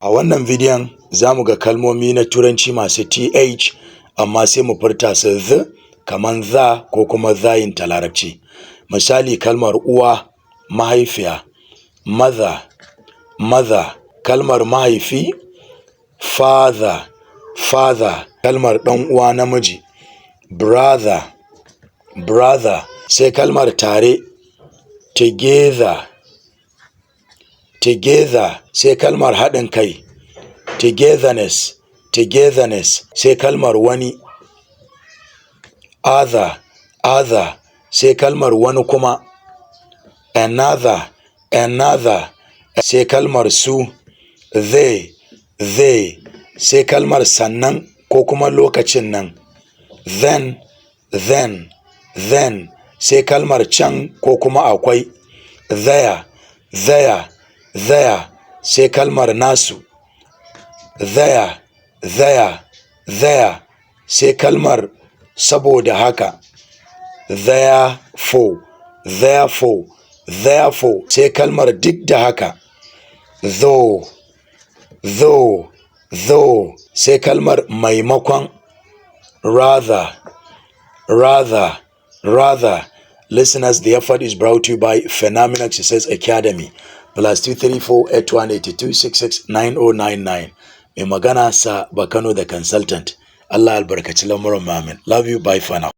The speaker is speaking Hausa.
A wannan bidiyon za mu ga kalmomi na Turanci masu TH amma sai mu furta su the kaman za ko kuma zayin ta Larabci. Misali kalmar uwa, mahaifiya, mother, kalmar mahaifi, father, kalmar ɗan uwa namiji, brother, sai kalmar tare, together, sai kalmar haɗin kai, togetherness, sai kalmar wani, other, sai kalmar wani kuma, another, sai kalmar su, they, sai kalmar sannan ko kuma lokacin nan, then, sai kalmar can ko kuma akwai, there, sai kalmar nasu, there, sai kalmar saboda haka, therefore, sai kalmar duk da haka, though, sai kalmar maimakon, rather. Listeners, the effort is brought to you by Phenomenal Exercise Academy. +234 8182 669099. Mai magana sa Bakano the consultant. Allah albarkaci lamuran mamin. Love you, bye for now.